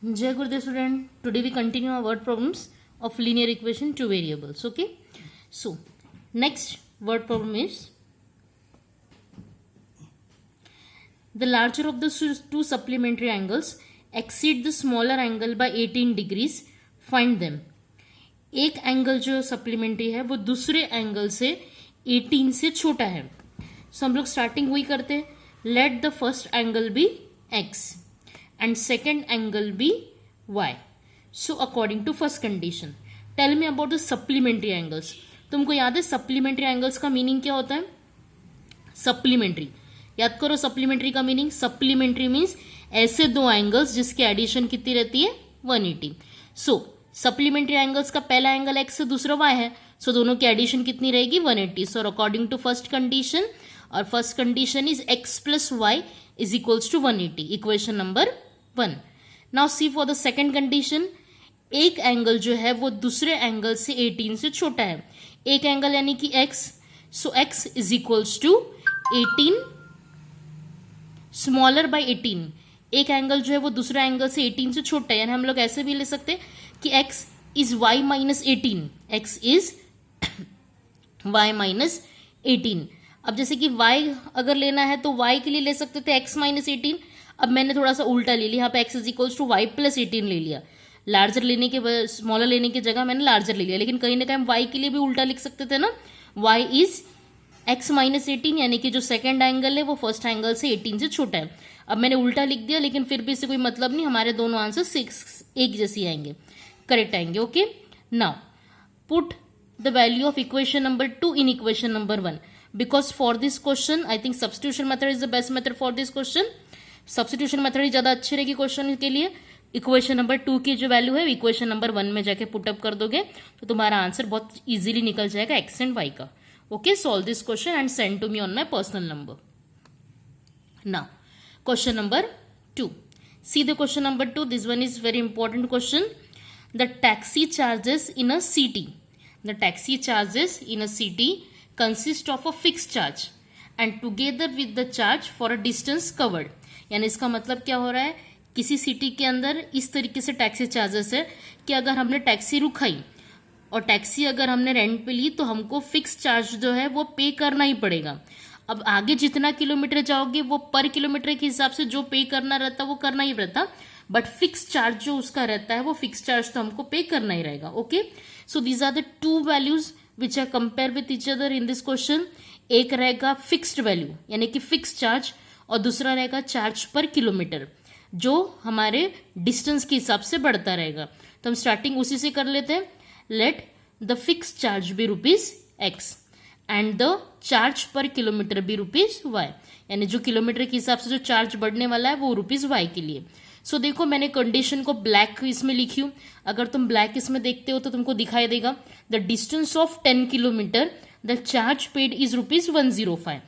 Jai Gurudev student. Today we continue our word problems of linear equation two variables. Okay. So next word problem is the larger of the two supplementary angles exceed the smaller angle by 18 degrees. Find them. एक angle जो supplementary है वो दूसरे angle से 18 से छोटा है. सो हम लोग स्टार्टिंग वही करते हैं. Let the first angle be x and second angle be y. So according to first condition, tell me about the supplementary angles. तुमको याद है सप्लीमेंट्री एंगल्स का मीनिंग क्या होता है? सप्लीमेंट्री याद करो. सप्लीमेंट्री का मीनिंग, सप्लीमेंट्री मीन्स ऐसे दो एंगल्स जिसकी एडिशन कितनी रहती है 180. सो सप्लीमेंट्री एंगल्स का पहला एंगल x है, दूसरा y है. सो दोनों की एडिशन कितनी रहेगी 180. So according to first condition, और फर्स्ट कंडीशन इज x प्लस y is equals to 180. Equation number 1. Now see for the second condition. एक एंगल जो है वो दूसरे एंगल से 18 से छोटा है. एक एंगल यानी कि x. So x is equals to 18 smaller by 18. एक एंगल जो है वो दूसरा एंगल से 18 से छोटा है, यानी हम लोग ऐसे भी ले सकते हैं कि x is y minus 18. x is y minus 18. अब जैसे कि y अगर लेना है तो y के लिए ले सकते थे x माइनस 18. अब मैंने थोड़ा सा उल्टा ले लिया, यहाँ पे x is equals to y plus 18 ले लिया. लार्जर लेने के स्मॉलर लेने की जगह मैंने लार्जर ले लिया, लेकिन कहीं ना कहीं y के लिए भी उल्टा लिख सकते थे ना. y इज x माइनस 18, यानी कि जो सेकेंड एंगल है वो फर्स्ट एंगल से 18 से छोटा है. अब मैंने उल्टा लिख दिया, लेकिन फिर भी इससे कोई मतलब नहीं, हमारे दोनों आंसर 6 एक जैसी आएंगे, करेक्ट आएंगे. Okay. Now put the value of equation number 2 in equation number 1. Because for this question, I think substitution method is the best method for this question. Substitution method ही ज़्यादा अच्छी रहेगी क्वेश्चन के लिए. Equation number 2 की जो value है equation number 1 में जाके पुटअप कर दोगे तो तुम्हारा आंसर बहुत इजीली निकल जाएगा x एंड y का. Okay. Solve this question and send to me on my personal number. Now question number 2. See the question number 2. This one is very important question. The taxi charges in a city. The taxi charges in a city consist of a fixed charge and together with the charge for a distance covered. यानी इसका मतलब क्या हो रहा है, किसी city के अंदर इस तरीके से टैक्सी चार्जेस है कि अगर हमने टैक्सी रुकाई और टैक्सी अगर हमने रेंट पे ली तो हमको फिक्स चार्ज जो है वो पे करना ही पड़ेगा. अब आगे जितना किलोमीटर जाओगे वो पर किलोमीटर के हिसाब से जो पे करना रहता वो करना ही रहता, बट फिक्स चार्ज जो उसका रहता है वो फिक्स चार्ज तो हमको पे करना ही रहेगा. Okay. So these are the two values which are compare with each other in this question. एक रहेगा फिक्स्ड वैल्यू यानी कि फिक्स चार्ज, और दूसरा रहेगा चार्ज पर किलोमीटर जो हमारे डिस्टेंस के हिसाब से बढ़ता रहेगा. तो हम स्टार्टिंग उसी से कर लेते हैं. Let the fix charge be rupees x and the charge per kilometre be rupees y. यानी जो किलोमीटर के हिसाब से जो चार्ज बढ़ने वाला है वो रुपीज y के लिए. सो देखो मैंने कंडीशन को ब्लैक इसमें लिखी हूं. अगर तुम ब्लैक इसमें देखते हो तो तुमको दिखाई देगा the distance of 10 kilometre the charge paid is rupees 105.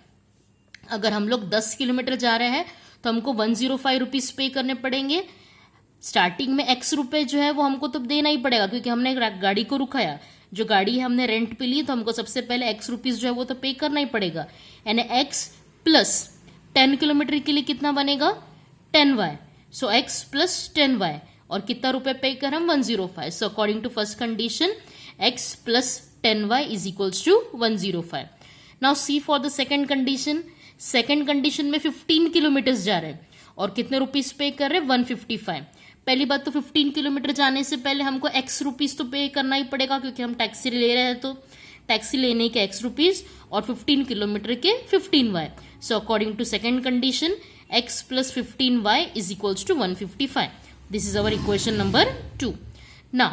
अगर हम लोग 10 किलोमीटर जा रहे हैं तो हमको 105 रुपीज पे करने पड़ेंगे. स्टार्टिंग में x रुपए जो है वो हमको तो देना ही पड़ेगा क्योंकि हमने गाड़ी को रुकाया. जो गाड़ी है हमने रेंट पे ली तो हमको सबसे पहले x रुपीज जो है वो तो पे करना ही पड़ेगा. यानी x प्लस 10 किलोमीटर के लिए कितना बनेगा 10y. सो x प्लस 10y और कितना रुपए पे कर हम 105. So according to first condition x plus 10y is equals to 105. Now see for the second condition. Second condition में 15 किलोमीटर जा रहे हैं और कितने रुपीज पे कर रहे हैं 155. पहली बात तो 15 किलोमीटर जाने से पहले हमको x रुपीज तो पे करना ही पड़ेगा क्योंकि हम टैक्सी ले रहे हैं, तो टैक्सी लेने के x रुपीज और 15 किलोमीटर के 15y. So according to second condition x plus 15y is equals to 155. This is our equation number 2. Now,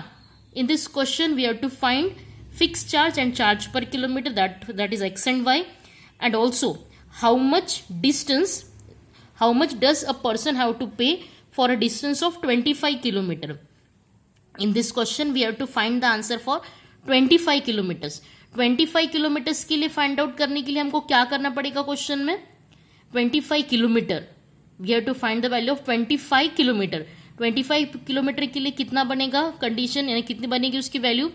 in this question, we have to find fixed charge and charge per kilometer, that is x and y, and also how much does a person have to pay for a distance of 25 kilometer. In this question, we have to find the answer for 25 kilometers. 25 kilometers के लिए find out करने के लिए हमको क्या करना पड़ेगा question में 25 kilometre. We have to find the value of 25 kilometre. 25 kilometre के लिए कितना बनेगा कंडीशन, यानी कितनी बनेगी उसकी वैल्यू.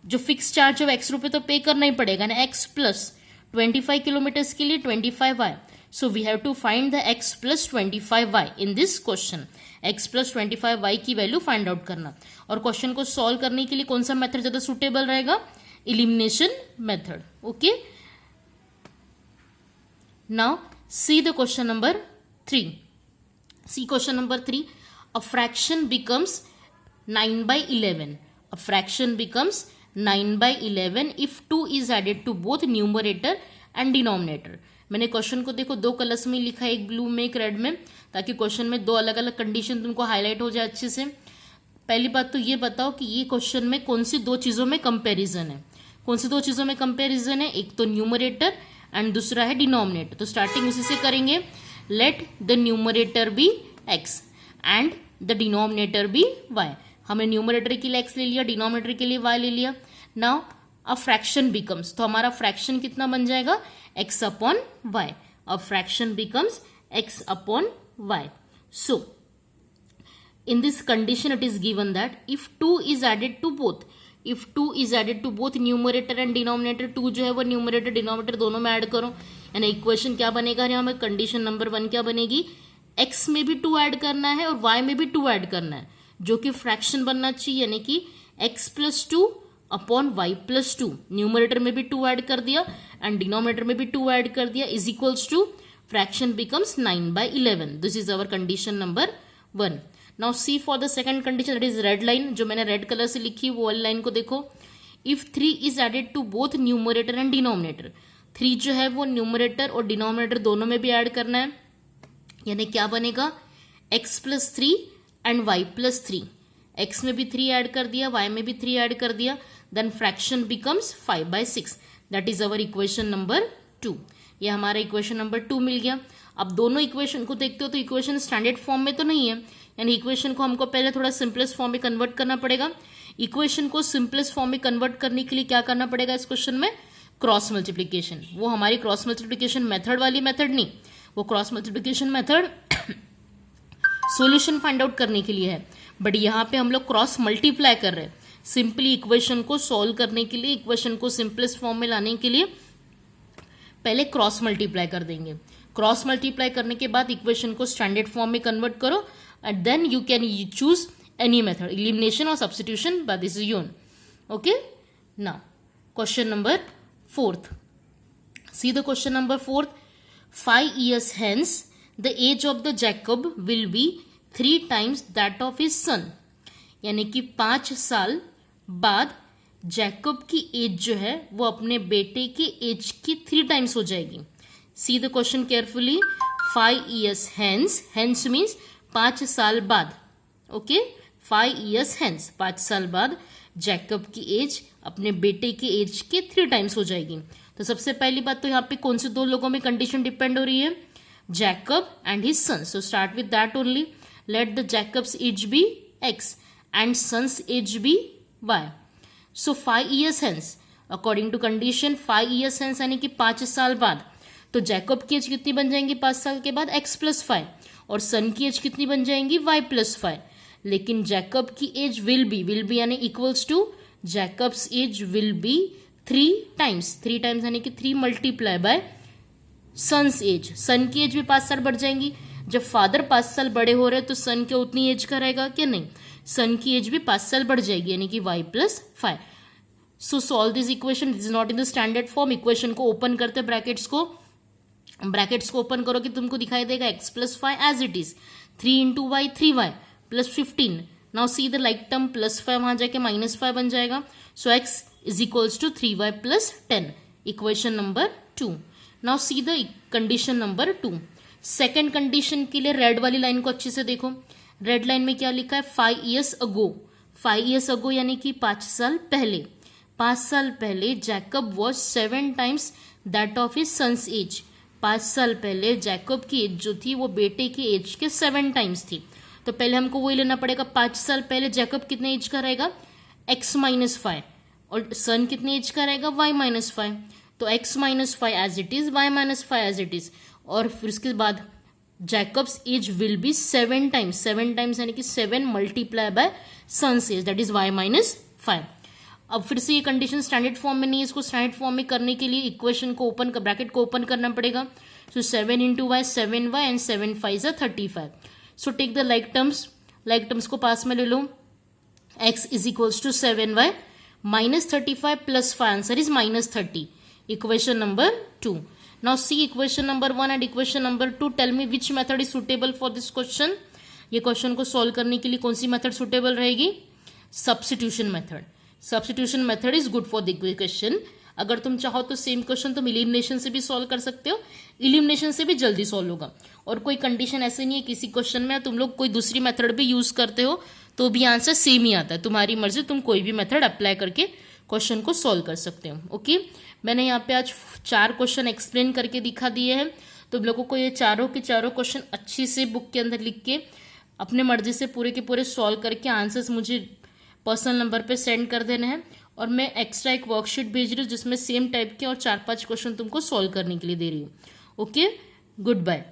जो फिक्स चार्ज है x रुपए तो पे करना ही पड़ेगा ना, x प्लस 25 किलोमीटर के लिए 25y. So we have to find the x plus 25y in this question. x plus 25y की वैल्यू फाइंड आउट करना, और क्वेश्चन को सॉल्व करने के लिए कौन सा मेथड ज्यादा सुटेबल रहेगा? Elimination method. Okay, now see the question number 3. See question number 3. A fraction becomes 9 by 11. A fraction becomes 9 by 11 if 2 is added to both numerator and denominator. मैंने question को देखो दो कलर्स में लिखा है, एक ब्लू में एक रेड में, ताकि क्वेश्चन में दो अलग अलग कंडीशन तुमको हाईलाइट हो जाए अच्छे से. पहली बात तो ये बताओ कि ये क्वेश्चन में कौन सी दो चीजों में कंपैरिजन है. कौन सी दो चीजों में कंपैरिजन है? एक तो न्यूमरेटर एंड दूसरा है डिनोमिनेटर. तो स्टार्टिंग उसी से करेंगे. Let the numerator be x and the denominator be y. हमने न्यूमरेटर के लिए x ले लिया, डिनोमिनेटर के लिए y ले लिया. नाउ अ फ्रैक्शन बिकम्स, तो हमारा फ्रैक्शन कितना बन जाएगा? x upon y. A fraction becomes x upon y. So in this condition it is given that if 2 is added to both, if 2 is added to both numerator and denominator, 2 जो है वो numerator denominator दोनों में add करो, यानी equation क्या बनेगा यहाँ में? कंडीशन नंबर 1 क्या बनेगी? x में भी 2 ऐड करना है और y में भी 2 ऐड करना है, जो कि फ्रैक्शन बनना चाहिए, यानी कि x plus 2 upon y plus 2. Numerator में भी 2 ऐड कर दिया एंड डिनोमिनेटर में भी 2 ऐड कर दिया, is equals to fraction becomes 9 by 11. This is our condition number 1. Now see for the second condition, that is red line, जो मैंने रेड कलर से लिखी वो वाली लाइन को देखो. If 3 is added to both numerator and denominator, 3 जो है वो न्यूमरेटर और डिनोमिनेटर दोनों में भी ऐड करना है, यानी क्या बनेगा? x plus 3 and y plus 3. x में भी 3 ऐड कर दिया, y में भी 3 ऐड कर दिया, then fraction becomes 5 by 6. That is our equation number 2. ये हमारा इक्वेशन नंबर 2 मिल गया. अब दोनों इक्वेशन को देखते हो तो इक्वेशन स्टैंडर्ड फॉर्म में तो नहीं है, यानी इक्वेशन को हमको पहले थोड़ा सिंपलेस्ट फॉर्म में कन्वर्ट करना पड़ेगा. इक्वेशन को सिंपलेस्ट फॉर्म में कन्वर्ट करने के लिए क्या करना पड़ेगा इस क्वेश्चन में? Cross multiplication. वो हमारी क्रॉस मल्टीप्लीकेशन मेथड वाली मेथड नहीं, वो cross multiplication method solution find out करने के लिए है, बट यहाँ पे हम लोग क्रॉस मल्टीप्लाई कर रहे हैं. सिंपली इक्वेशन को सॉल्व करने के लिए, इक्वेशन को सिंपलेस्ट फॉर्म में लाने के लिए पहले क्रॉस मल्टीप्लाई कर देंगे. क्रॉस मल्टीप्लाई करने के बाद इक्वेशन को स्टैंडर्ड फॉर्म में कन्वर्ट करो and then you can choose any method, elimination or substitution, but this is your own. Okay, now question number 4th. See the question number 4th. 5 years hence the age of the Jacob will be 3 times that of his son. यानी कि 5 साल बाद Jacob की as जो है वो अपने बेटे की एज की 3 टाइम्स हो जाएगी. See the question carefully. 5 years hence, hence means 5 साल बाद. ओके, 5 years hence, 5 साल बाद जैकब की एज अपने बेटे की एज के 3 टाइम्स हो जाएगी. तो सबसे पहली बात तो यहाँ पे कौन से दो लोगों में कंडीशन डिपेंड हो रही है? Jacob and his son. So start with that only. Let the Jacob's age be x and son's age be y. So 5 years hence, according to condition 5 years hence यानी कि 5 साल बाद, तो जैकब की age कितनी बन जाएंगी 5 साल के बाद? x plus 5. और सन की एज कितनी बन जाएंगी? y plus 5. लेकिन जैकब की एज विल बी यानी equals to Jacob's age will be 3 times. 3 times यानी कि 3 multiply by son's age. Son की एज भी 5 साल बढ़ जाएंगी. जब फादर 5 साल बड़े हो रहे तो सन के उतनी एज का रहेगा क्या? नहीं, सन की एज भी 5 साल बढ़ जाएगी, यानी कि y plus 5. So solve this equation. This is not in the standard form. Equation को ओपन करते, ब्रैकेट्स को ओपन करो कि तुमको दिखाई देगा x plus 5 as it is. 3 into y 3y plus 15. Now see the like term plus 5 वहां जाके माइनस 5 बन जाएगा. So x is equals to 3y plus 10. Equation number 2. Now see the condition number 2. Second condition के लिए red वाली line को अच्छे से देखो. रेड लाइन में क्या लिखा है? 5 years ago. 5 years ago यानी कि 5 साल पहले. 5 साल पहले Jacob was 7 times that of his son's age. 5 साल पहले जैकब की एज जो थी वो बेटे की एज के 7 टाइम्स थी. तो पहले हमको वही लेना पड़ेगा. 5 साल पहले जैकब कितने एज का रहेगा? x minus 5. और सन कितने एज का रहेगा? y minus 5. तो x minus 5 as it is, y minus 5 as it is. और फिर उसके बाद Jacob's age will be 7 times. 7 times यानी कि 7 multiply by son's age, that is y minus 5. अब फिर से ये कंडीशन स्टैंडर्ड फॉर्म में नहीं है, इसको स्टैंडर्ड फॉर्म में करने के लिए इक्वेशन को ओपन ब्रैकेट को ओपन करना पड़ेगा. So 7 into y 7y and 7 5 are 35. So take the like terms को पास में ले लो. x is equals to 7y minus 35 plus 5, answer is minus 30. Equation number 2. Now see equation number 1 and equation number 2. Tell me which method is suitable for this question. ये question को solve करने के लिए कौन सी मेथड सुटेबल रहेगी? Substitution method. Substitution method is good for the question. अगर तुम चाहो तो सेम क्वेश्चन तुम इलिमिनेशन से भी सॉल्व कर सकते हो, इलिमिनेशन से भी जल्दी सॉल्व होगा. और कोई कंडीशन ऐसे नहीं है किसी क्वेश्चन में तुम लोग कोई दूसरी मेथड भी यूज करते हो तो भी आंसर सेम ही आता है. तुम्हारी मर्जी, तुम कोई भी मेथड अप्लाई करके क्वेश्चन को सॉल्व कर सकते हो. ओके, मैंने यहाँ पे आज 4 क्वेश्चन एक्सप्लेन करके दिखा दिए हैं. तुम लोगों को ये चारों के चारों क्वेश्चन अच्छी से बुक के अंदर लिख के अपने मर्जी से पूरे के पूरे सॉल्व करके आंसर्स मुझे पर्सनल नंबर पे सेंड कर देना है. और मैं एक्स्ट्रा एक वर्कशीट भेज रही हूँ जिसमें सेम टाइप के और 4-5 क्वेश्चन तुमको सॉल्व करने के लिए दे रही हूँ. Okay, good bye.